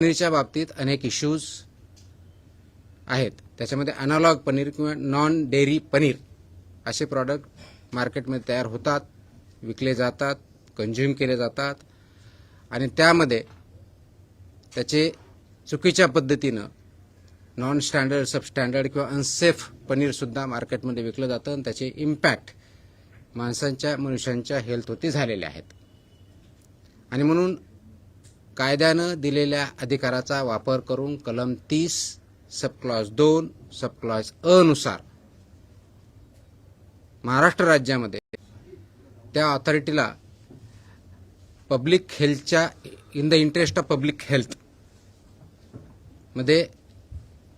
पनीरच्या बाबतीत अनेक इश्यूज आहेत. त्याच्यामध्ये अनालॉग पनीर किंवा नॉन डेअरी पनीर असे प्रॉडक्ट मार्केटमध्ये तयार होतात, विकले जातात, कंझ्युम केले जातात आणि त्यामध्ये त्याचे चुकीच्या पद्धतीनं नॉन स्टँडर्ड, सबस्टँडर्ड किंवा अनसेफ पनीरसुद्धा मार्केटमध्ये विकलं जातं आणि त्याचे इम्पॅक्ट मनुष्यांच्या हेल्थवरती झालेले आहेत. आणि म्हणून कायद्यानं दिलेल्या अधिकाराचा वापर करून कलम 30 सब क्लॉज 2 सब क्लॉज अ नुसार महाराष्ट्र राज्यामध्ये त्या ऑथॉरिटीला पब्लिक हेल्थच्या in the interest of public health मध्ये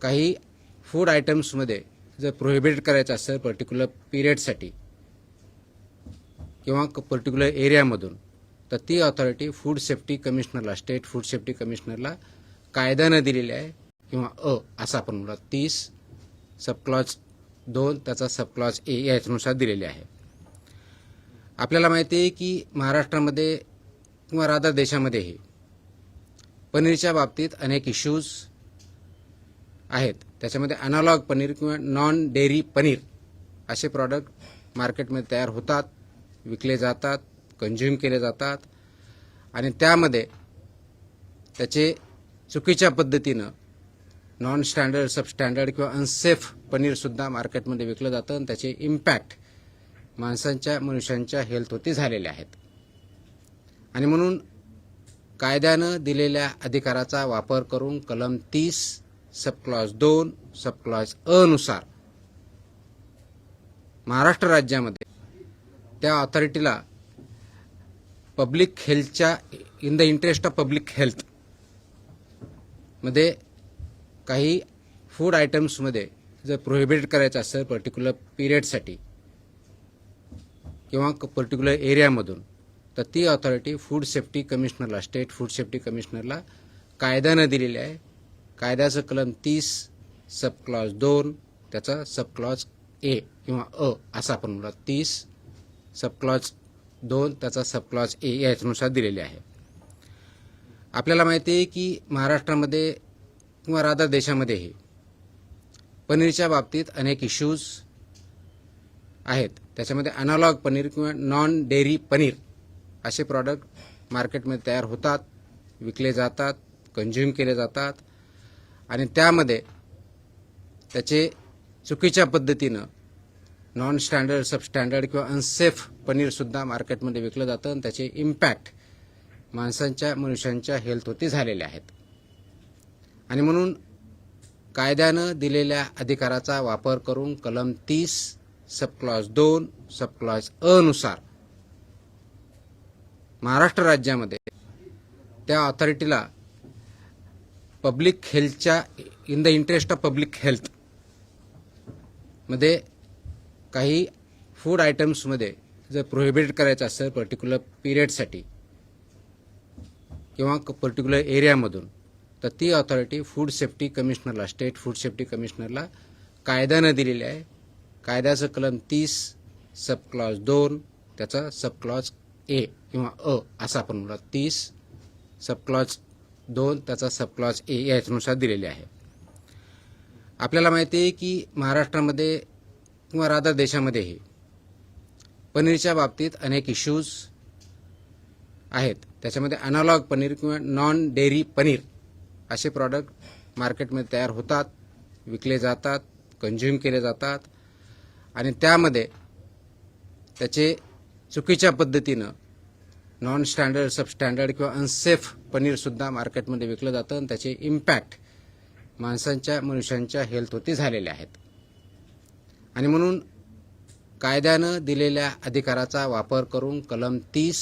काही फूड आयटम्समध्ये जर प्रोहिबिट करायचं असेल पर्टिक्युलर पिरियडसाठी किंवा पर्टिक्युलर एरियामधून, तर ती ऑथॉरिटी फूड सेफ्टी कमिशनरला, स्टेट फूड सेफ्टी कमिशनरला कायद्यानं दिलेली आहे किंवा असं आपण म्हणूया 30 सब क्लॉज 2 त्याचा सब क्लॉज ए याच्यानुसार दिलेली आहे. आपल्याला माहिती आहे की महाराष्ट्रामध्ये किंवा रादर देशामध्येही पनीरच्या बाबतीत अनेक इश्यूज आहेत. त्याच्यामध्ये अनालॉग पनीर किंवा नॉन डेअरी पनीर असे प्रॉडक्ट मार्केटमध्ये तयार होतात, विकले जातात, कंझ्युम केले जातात आणि त्यामध्ये त्याचे चुकीच्या पद्धतीनं नॉन स्टँडर्ड, सबस्टँडर्ड किंवा अनसेफ पनीरसुद्धा मार्केटमध्ये विकलं जातं आणि त्याचे इम्पॅक्ट मनुष्यांच्या हेल्थवरती झालेले आहेत. आणि म्हणून कायद्यानं दिलेल्या अधिकाराचा वापर करून कलम 30 सब क्लॉज 2 सब क्लॉज अ नुसार महाराष्ट्र राज्यामध्ये त्या ऑथॉरिटीला पब्लिक हेल्थच्या in the interest of public health मध्ये काही फूड आयटम्समध्ये जर प्रोहिबिट करायचं असेल पर्टिक्युलर पिरियडसाठी किंवा पर्टिक्युलर एरियामधून, तर ती ऑथॉरिटी फूड सेफ्टी कमिशनरला, स्टेट फूड सेफ्टी कमिशनरला कायद्यानं दिलेली आहे. कायद्याचं कलम 30 सब क्लॉज 2 त्याचा सब क्लॉज ए किंवा असं आपण म्हणूया 30 सब क्लॉज 2 त्याचा सब क्लॉज ए याच्यानुसार दिलेले आहे. आपल्याला माहिती आहे की महाराष्ट्रामध्ये किंवा रादर देशामध्येही पनीरच्या बाबतीत अनेक इश्यूज आहेत. त्याच्यामध्ये अनालॉग पनीर किंवा नॉन डेअरी पनीर असे प्रॉडक्ट मार्केटमध्ये तयार होतात, विकले जातात, कंझ्युम केले जातात आणि त्यामध्ये त्याचे चुकीच्या पद्धतीनं नॉन स्टँडर्ड, सबस्टँडर्ड किंवा अनसेफ पनीरसुद्धा मार्केटमध्ये विकलं जातं आणि त्याचे इम्पॅक्ट मनुष्यांच्या हेल्थवरती झालेले आहेत. आणि म्हणून कायद्यानं दिलेल्या अधिकाराचा वापर करून कलम 30 सब क्लॉज 2 सब क्लॉज अ नुसार महाराष्ट्र राज्यामध्ये त्या ऑथॉरिटीला पब्लिक हेल्थच्या in the interest of public health मध्ये काही फूड आयटम्समध्ये जर प्रोहिबिट करायचं असेल पर्टिक्युलर पिरियडसाठी किंवा पर्टिक्युलर एरियामधून, तर ती ऑथॉरिटी फूड सेफ्टी कमिशनरला, स्टेट फूड सेफ्टी कमिशनरला कायद्यानं दिलेली आहे. कायद्याचं कलम 30 सब क्लॉज 2 त्याचा सब क्लॉज ए किंवा असं आपण म्हणूया 30 सब क्लॉज 2 त्याचा सब क्लॉज ए याच्यानुसार दिलेले आहे. आपल्याला माहिती आहे की महाराष्ट्रामध्ये किंवा रादर देशामध्येही पनीरच्या बाबतीत अनेक इश्यूज आहेत. त्याच्यामध्ये अनालॉग पनीर किंवा नॉन डेअरी पनीर असे प्रॉडक्ट मार्केटमध्ये तयार होतात, विकले जातात, कंझ्युम केले जातात आणि त्यामध्ये त्याचे चुकीच्या पद्धतीनं नॉन स्टँडर्ड, सबस्टँडर्ड किंवा अनसेफ पनीरसुद्धा मार्केटमध्ये विकलं जातं आणि त्याचे इम्पॅक्ट मनुष्यांच्या हेल्थवरती झालेले आहेत. आणि म्हणून कायद्यानं दिलेल्या अधिकाराचा वापर करून कलम 30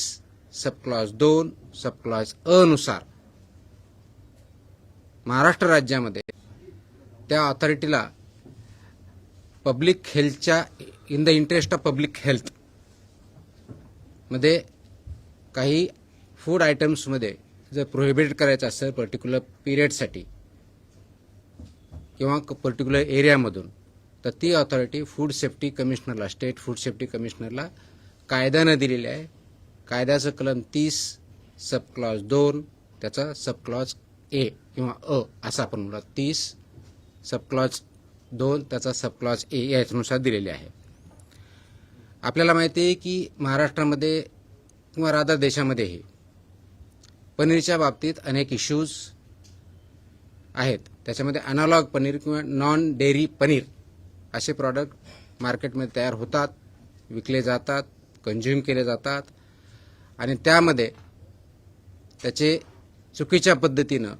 सब क्लॉज 2 सब क्लॉज अ नुसार महाराष्ट्र राज्यामध्ये त्या ऑथॉरिटीला पब्लिक हेल्थच्या in the interest of public health मध्ये काही फूड आयटम्समध्ये जर प्रोहिबिट करायचं असेल पर्टिक्युलर पिरियडसाठी किंवा पर्टिक्युलर एरियामधून, तर ती ऑथॉरिटी फूड सेफ्टी कमिशनरला, स्टेट फूड सेफ्टी कमिशनरला कायद्यानं दिलेली आहे. कायद्याचं कलम 30 सब क्लॉज 2 त्याचा सब क्लॉज ए किंवा अ असं आपण म्हणूया. 30 सबक्लॉज 2 त्याचा सबक्लॉज ए याच्यानुसार दिलेले आहे. आपल्याला माहिती आहे की महाराष्ट्रामध्ये किंवा राधा देशामध्येही पनीरच्या बाबतीत अनेक इश्यूज आहेत. त्याच्यामध्ये अनालॉग पनीर किंवा नॉन डेअरी पनीर असे प्रॉडक्ट मार्केटमध्ये तयार होतात, विकले जातात, कंझ्युम केले जातात आणि त्यामध्ये त्याचे चुकीच्या पद्धतीनं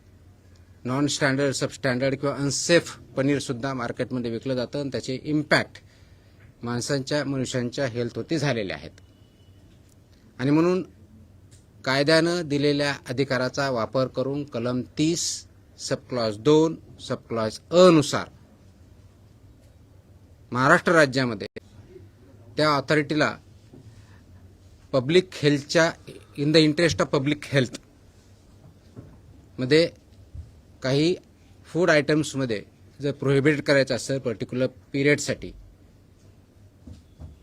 नॉन स्टँडर्ड, सबस्टँडर्ड किंवा अनसेफ पनीरसुद्धा मार्केटमध्ये विकलं जातं आणि त्याचे इम्पॅक्ट मनुष्यांच्या हेल्थवरती झालेले आहेत. आणि म्हणून कायद्यानं दिलेल्या अधिकाराचा वापर करून कलम 30 सबक्लॉज 2 सबक्लॉज अ नुसार महाराष्ट्र राज्यामध्ये त्या ऑथॉरिटीला पब्लिक हेल्थच्या in the interest of public health मध्ये काही फूड आयटम्समध्ये जर प्रोहिबिट करायचं असेल पर्टिक्युलर पिरियडसाठी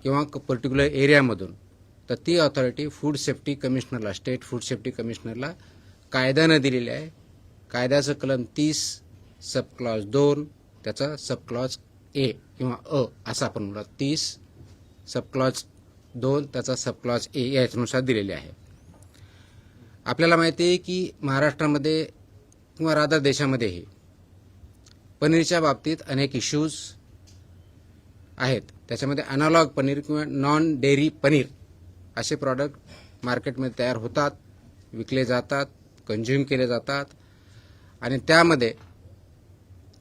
किंवा पर्टिक्युलर एरियामधून, तर ती ऑथॉरिटी फूड सेफ्टी कमिशनरला, स्टेट फूड सेफ्टी कमिशनरला कायद्यानं दिलेली आहे. कायद्याचं कलम 30 सबक्लॉज 2 त्याचा सबक्लॉज ए किंवा अ असं आपण म्हणूया. 30 सबक्लॉज 2 त्याचा सबक्लॉज ए याच्यानुसार दिलेले आहे. आपल्याला माहिती आहे की महाराष्ट्रामध्ये किंवा राधा देशामध्येही पनीरच्या बाबतीत अनेक इश्यूज आहेत. त्याच्यामध्ये अनालॉग पनीर किंवा नॉन डेअरी पनीर असे प्रॉडक्ट मार्केटमध्ये तयार होतात, विकले जातात, कंझ्युम केले जातात आणि त्यामध्ये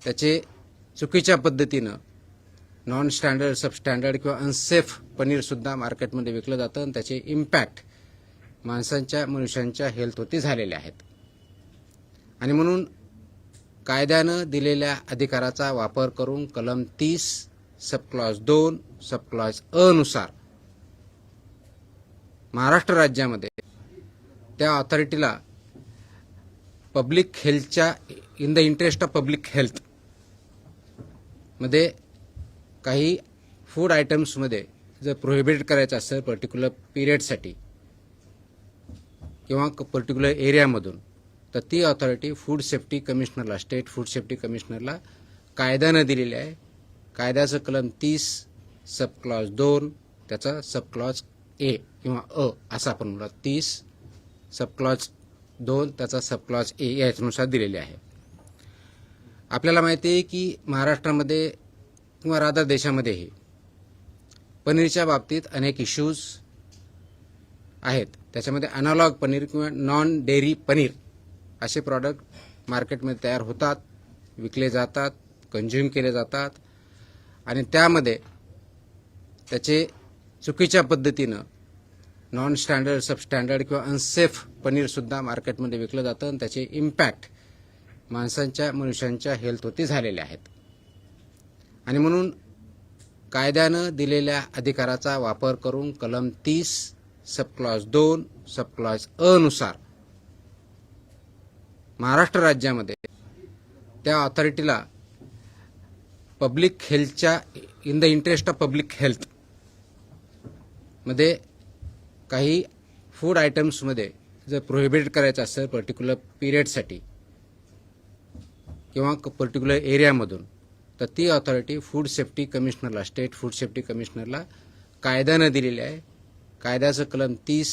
त्याचे चुकीच्या पद्धतीनं नॉन स्टँडर्ड, सबस्टँडर्ड किंवा अनसेफ पनीरसुद्धा मार्केटमध्ये विकलं जातं आणि त्याचे इम्पॅक्ट मनुष्यांच्या हेल्थवरती झालेले आहेत. आणि म्हणून कायद्यानं दिलेल्या अधिकाराचा वापर करून कलम 30 सबक्लॉज 2 सबक्लॉज अ नुसार महाराष्ट्र राज्यामध्ये त्या ऑथॉरिटीला पब्लिक हेल्थच्या in the interest of public health मध्ये काही फूड आयटम्समध्ये जर प्रोहिबिट करायचं असेल पर्टिक्युलर पिरियडसाठी किंवा पर्टिक्युलर एरियामधून, तर ती ऑथॉरिटी फूड सेफ्टी कमिशनरला, स्टेट फूड सेफ्टी कमिशनरला कायद्यानं दिलेली आहे. कायद्याचं कलम 30 सबक्लॉज 2 त्याचा सबक्लॉज ए किंवा अ असं आपण म्हणूया. 30 सबक्लॉज 2 त्याचा सबक्लॉज ए याच्यानुसार दिलेले आहे. आपल्याला माहिती आहे की महाराष्ट्रामध्ये किंवा राधा देशामध्येही पनीरच्या बाबतीत अनेक इश्यूज आहेत. त्याच्यामध्ये अनालॉग पनीर किंवा नॉन डेअरी पनीर असे प्रॉडक्ट मार्केटमध्ये तयार होतात, विकले जातात, कंझ्युम केले जातात आणि त्यामध्ये त्याचे चुकीच्या पद्धतीनं नॉन स्टँडर्ड, सबस्टँडर्ड किंवा अनसेफ पनीरसुद्धा मार्केटमध्ये विकलं जातं आणि त्याचे इम्पॅक्ट मनुष्यांच्या हेल्थवरती झालेले आहेत. आणि म्हणून कायद्यानं दिलेल्या अधिकाराचा वापर करून कलम 30 सबक्लॉज 2 सबक्लॉज अ नुसार महाराष्ट्र राज्यामध्ये त्या ऑथॉरिटीला पब्लिक हेल्थच्या in the interest of public health मध्ये काही फूड आयटम्समध्ये जर प्रोहिबिट करायचं असेल पर्टिक्युलर पिरियडसाठी किंवा पर्टिक्युलर एरियामधून, तर ती ऑथॉरिटी फूड सेफ्टी कमिशनरला, स्टेट फूड सेफ्टी कमिशनरला कायद्यानं दिलेली आहे. कायद्याचं कलम 30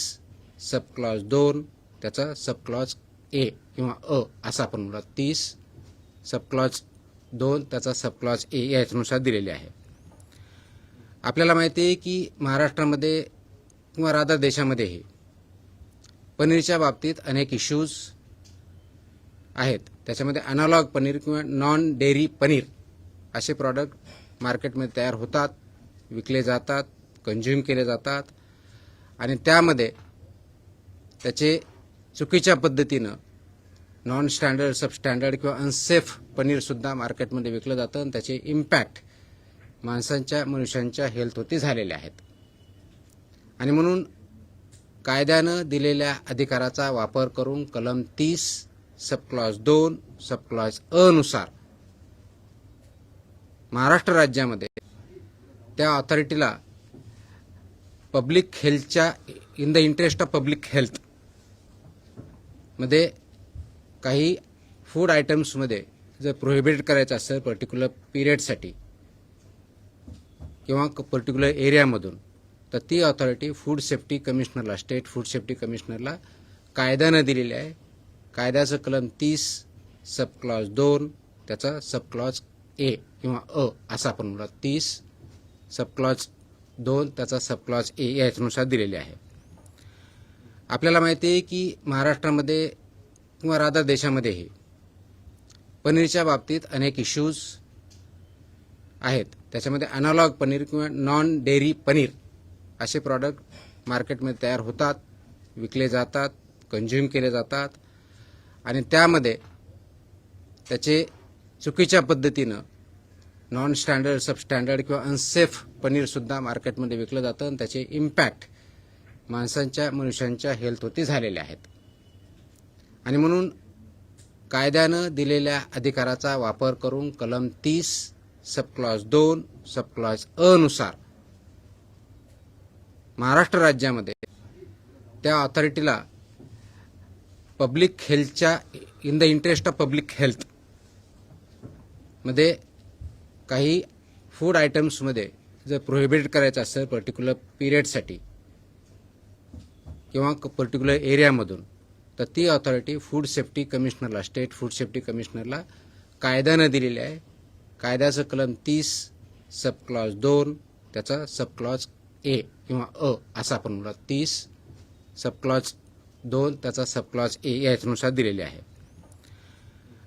सबक्लॉज 2 त्याचा सबक्लॉज ए किंवा अ असं आपण म्हणूया. 30 सबक्लॉज 2 त्याचा सबक्लॉज ए याच्यानुसार दिलेले आहे. आपल्याला माहिती आहे की महाराष्ट्रामध्ये किंवा राधा देशामध्येही पनीरच्या बाबतीत अनेक इश्यूज आहेत. त्याच्यामध्ये अनालॉग पनीर किंवा नॉन डेअरी पनीर असे प्रॉडक्ट मार्केटमध्ये तयार होतात, विकले जातात, कंझ्युम केले जातात आणि त्यामध्ये त्याचे चुकीच्या पद्धतीनं नॉन स्टँडर्ड, सबस्टँडर्ड किंवा अनसेफ पनीरसुद्धा मार्केटमध्ये विकलं जातं आणि त्याचे इम्पॅक्ट मनुष्यांच्या हेल्थवरती झालेले आहेत. आणि म्हणून कायद्यानं दिलेल्या अधिकाराचा वापर करून कलम 30 सबक्लॉज 2 सबक्लॉज अ नुसार महाराष्ट्र राज्यामध्ये त्या ऑथॉरिटीला पब्लिक हेल्थच्या in the interest of public health मध्ये काही फूड आयटम्समध्ये जर प्रोहिबिट करायचं असेल पर्टिक्युलर पिरियडसाठी किंवा पर्टिक्युलर एरियामधून, तर ती ऑथॉरिटी फूड सेफ्टी कमिशनरला, स्टेट फूड सेफ्टी कमिशनरला कायद्यानं दिलेली आहे. कायद्याचं कलम 30 सब क्लॉज 2 त्याचा सब क्लॉज ए किंवा अ असं आपण म्हणूया, 30 सब क्लॉज 2 त्याचा सब क्लॉज ए याच्यानुसार दिलेले आहे. आपल्याला माहिती आहे की महाराष्ट्रामध्ये किंवा राधा देशामध्येही पनीरच्या बाबतीत अनेक इश्यूज आहेत. त्याच्यामध्ये अनालॉग पनीर किंवा नॉन डेअरी पनीर असे प्रॉडक्ट मार्केटमध्ये तयार होतात, विकले जातात, कंझ्युम केले जातात आणि त्यामध्ये त्याचे चुकीच्या पद्धतीनं नॉन स्टँडर्ड, सबस्टँडर्ड किंवा अनसेफ पनीरसुद्धा मार्केटमध्ये विकलं जातं आणि त्याचे इम्पॅक्ट माणसांच्या, मनुष्यांच्या हेल्थवरती झालेले आहेत. आणि म्हणून कायद्यानं दिलेल्या अधिकाराचा वापर करून कलम 30 सब क्लॉज 2 सब क्लॉज अ नुसार महाराष्ट्र राज्यामध्ये त्या ऑथॉरिटीला पब्लिक हेल्थच्या, in the interest of public health मध्ये काही फूड आयटम्समध्ये जर प्रोहिबिट करायचं असेल पर्टिक्युलर पिरियडसाठी किंवा पर्टिक्युलर एरियामधून, तर ती ऑथॉरिटी फूड सेफ्टी कमिशनरला, स्टेट फूड सेफ्टी कमिशनरला कायद्यानं दिलेली आहे. कायद्याचं कलम 30 सब क्लॉज 2 त्याचा सब क्लॉज ए किंवा अ असं आपण म्हणूया, 30 सब क्लॉज 2 त्याचा सब क्लॉज ए याच्यानुसार दिलेले आहे.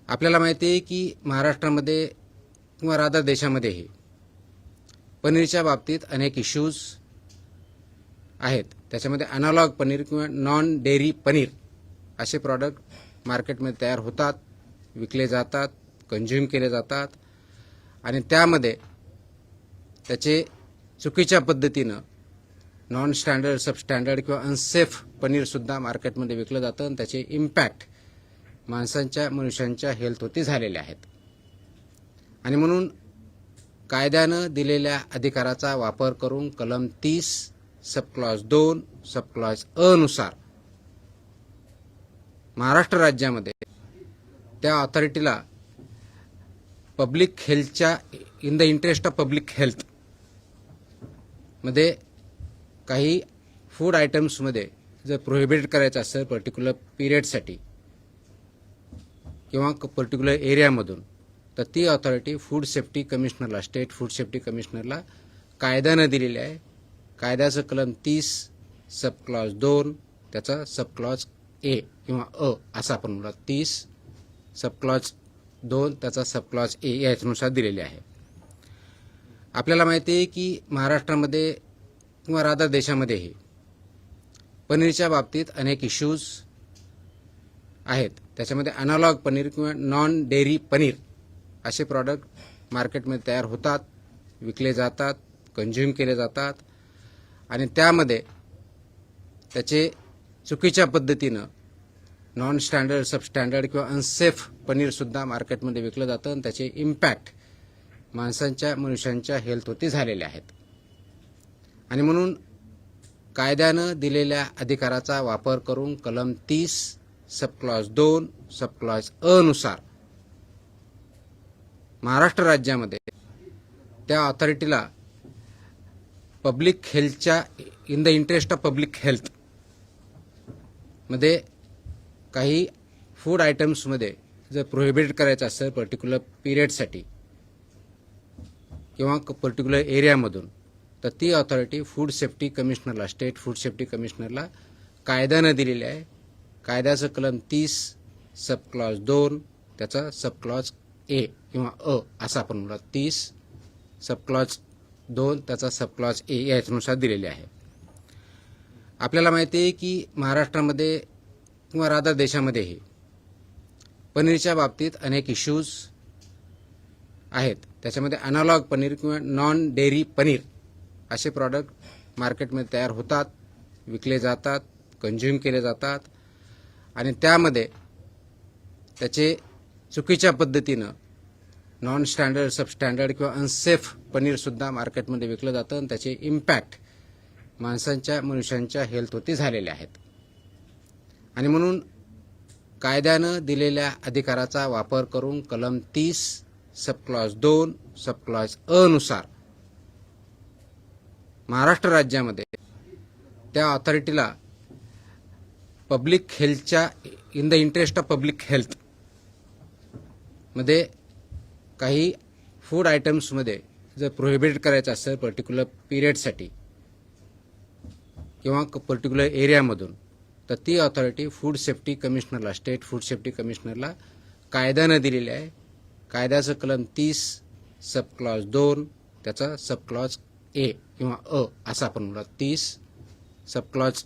आपल्याला माहिती आहे की महाराष्ट्रामध्ये किंवा राधा देशामध्येही पनीरच्या बाबतीत अनेक इश्यूज आहेत. त्याच्यामध्ये अनालॉग पनीर किंवा नॉन डेअरी पनीर असे प्रॉडक्ट मार्केटमध्ये तयार होतात, विकले जातात, कंझ्युम केले जातात आणि त्यामध्ये त्याचे चुकीच्या पद्धतीनं नॉन स्टँडर्ड, सबस्टँडर्ड किंवा अनसेफ पनीरसुद्धा मार्केटमध्ये विकलं जातं आणि त्याचे इम्पॅक्ट माणसांच्या, मनुष्यांच्या हेल्थवरती झालेले आहेत. आणि म्हणून कायद्यानं दिलेल्या अधिकाराचा वापर करून कलम 30 सब क्लॉज 2 सब क्लॉज अ नुसार महाराष्ट्र राज्यामध्ये त्या ऑथॉरिटीला पब्लिक हेल्थच्या, in the interest of public health मध्ये काही फूड आयटम्समध्ये जर प्रोहिबिट करायचं असेल पर्टिक्युलर पिरियडसाठी किंवा पर्टिक्युलर एरियामधून, तर ती ऑथॉरिटी फूड सेफ्टी कमिशनरला, स्टेट फूड सेफ्टी कमिशनरला कायद्यानं दिलेली आहे. कायद्याचं कलम 30 सब क्लॉज 2 त्याचा सब क्लॉज ए किंवा अ असं आपण म्हणूया, 30 सब क्लॉज 2 त्याचा सब क्लॉज ए याच्यानुसार दिलेले आहे. आपल्याला माहिती आहे की महाराष्ट्रामध्ये किंवा राधा देशामध्येही पनीरच्या बाबतीत अनेक इश्यूज आहेत. त्याच्यामध्ये अनालॉग पनीर किंवा नॉन डेअरी पनीर असे प्रॉडक्ट मार्केटमध्ये तयार होतात, विकले जातात, कंझ्युम केले जातात आणि त्यामध्ये त्याचे चुकीच्या पद्धतीनं नॉन स्टँडर्ड, सबस्टँडर्ड किंवा अनसेफ पनीरसुद्धा मार्केटमध्ये विकलं जातं आणि त्याचे इम्पॅक्ट माणसांच्या, मनुष्यांच्या हेल्थवरती झालेले आहेत. आणि म्हणून कायद्यानं दिलेल्या अधिकाराचा वापर करून कलम 30 सब क्लॉज 2 सब क्लॉज अ नुसार महाराष्ट्र राज्यामध्ये त्या ऑथॉरिटीला पब्लिक हेल्थच्या, in the interest of public health मध्ये काही फूड आयटम्समध्ये जर प्रोहिबिट करायचं असेल पर्टिक्युलर पिरियडसाठी किंवा पर्टिक्युलर एरियामधून, तर ती ऑथॉरिटी फूड सेफ्टी कमिशनरला, स्टेट फूड सेफ्टी कमिशनरला कायद्यानं दिलेली आहे. कायद्याचं कलम 30 सब क्लॉज 2 त्याचा सब क्लॉज ए किंवा अ असं आपण म्हणूया, 30 सब क्लॉज 2 त्याचा सब क्लॉज ए याच्यानुसार दिलेले आहे. आपल्याला माहिती आहे की महाराष्ट्रामध्ये किंवा राधा देशामध्येही पनीरच्या बाबतीत अनेक इश्यूज आहेत. त्याच्यामध्ये अनालॉग पनीर किंवा नॉन डेअरी पनीर असे प्रॉडक्ट मार्केटमध्ये तयार होतात, विकले जातात, कंझ्युम केले जातात आणि त्यामध्ये त्याचे चुकीच्या पद्धतीनं नॉन स्टँडर्ड, सबस्टँडर्ड किंवा अनसेफ पनीरसुद्धा मार्केटमध्ये विकलं जातं आणि त्याचे इम्पॅक्ट माणसांच्या, मनुष्यांच्या हेल्थवरती झालेले आहेत. आणि म्हणून कायद्यानं दिलेल्या अधिकाराचा वापर करून कलम 30 सब क्लॉज 2 सब क्लॉज अ नुसार महाराष्ट्र राज्यामध्ये त्या ऑथॉरिटीला पब्लिक हेल्थच्या in the interest of public health मध्ये काही फूड आयटम्समध्ये जर प्रोहिबिट करायचं असेल पर्टिक्युलर पिरियडसाठी किंवा पर्टिक्युलर एरियामधून, तर ती ऑथॉरिटी फूड सेफ्टी कमिशनरला, स्टेट फूड सेफ्टी कमिशनरला कायद्यानं दिलेली आहे. कायद्याचं कलम 30 सब क्लॉज 2 त्याचा सब क्लॉज ए किंवा अ असं आपण म्हणूया, 30 सब क्लॉज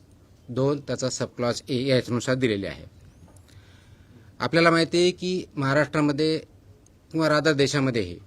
2 त्याचा सब क्लॉज ए याच्यानुसार दिलेले आहे. आपल्याला माहिती आहे की महाराष्ट्रामध्ये किंवा राधा देशामध्येही